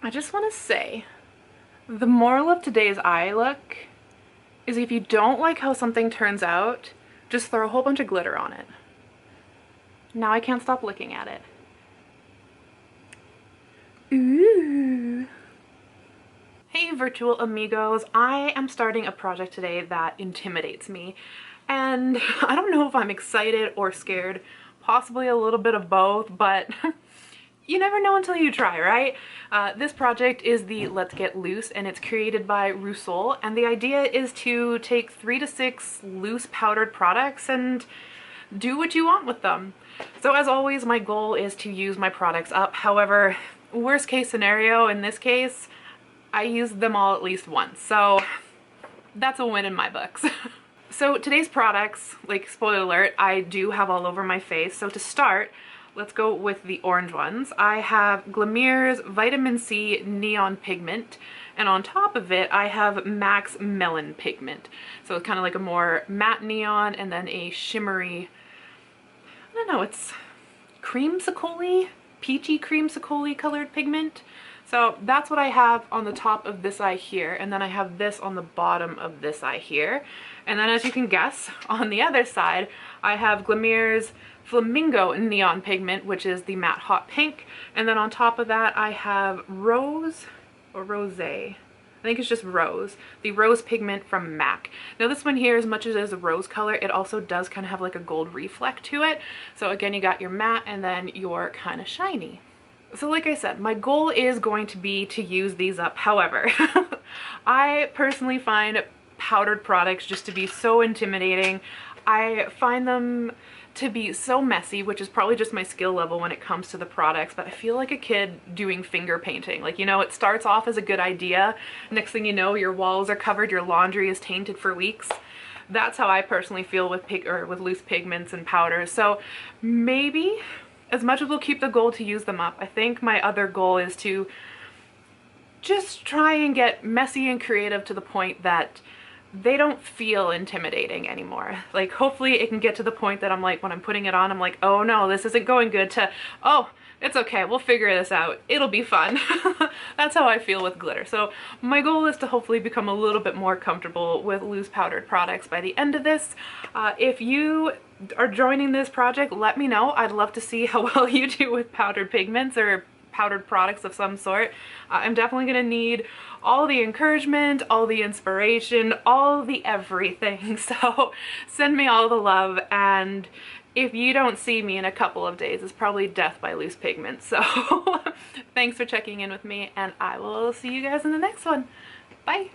I just want to say, the moral of today's eye look is if you don't like how something turns out, just throw a whole bunch of glitter on it. Now I can't stop looking at it. Ooh. Hey virtual amigos, I am starting a project today that intimidates me, and I don't know if I'm excited or scared, possibly a little bit of both, but you never know until you try, right? This project is the Let's Get Loose, and it's created by Rusol, and the idea is to take 3 to 6 loose powdered products and do what you want with them. So as always, my goal is to use my products up. However, worst case scenario in this case, I used them all at least once, so that's a win in my books. So today's products, like spoiler alert, I do have all over my face. So to start, let's go with the orange ones. I have Glimmer's Vitamin C Neon Pigment, and on top of it I have Max Melon Pigment. So it's kind of like a more matte neon and then a shimmery, I don't know, it's creamsicle-y, peachy creamsicle-y colored pigment. So that's what I have on the top of this eye here, and then I have this on the bottom of this eye here. And then as you can guess, on the other side, I have Glimmer's Flamingo Neon Pigment, which is the matte hot pink. And then on top of that, I have Rose, or Rosé, I think it's just Rose, the Rose Pigment from MAC. Now this one here, as much as it is a rose color, it also does kind of have like a gold reflect to it. So again, you got your matte and then your kind of shiny. So like I said, my goal is going to be to use these up. However, I personally find powdered products just to be so intimidating. I find them to be so messy, which is probably just my skill level when it comes to the products, but I feel like a kid doing finger painting. Like, you know, it starts off as a good idea. Next thing you know, your walls are covered, your laundry is tainted for weeks. That's how I personally feel with loose pigments and powders. So maybe, as much as we'll keep the goal to use them up, I think my other goal is to just try and get messy and creative to the point that they don't feel intimidating anymore. Like, hopefully it can get to the point that I'm like, when I'm putting it on, I'm like, oh no, this isn't going good, to, oh, it's okay, we'll figure this out, it'll be fun. That's how I feel with glitter. So my goal is to hopefully become a little bit more comfortable with loose powdered products by the end of this. If you are joining this project, let me know. I'd love to see how well you do with powdered pigments or powdered products of some sort. I'm definitely gonna need all the encouragement, all the inspiration, all the everything. So send me all the love, and if you don't see me in a couple of days, it's probably death by loose pigments. So thanks for checking in with me, and I will see you guys in the next one. Bye!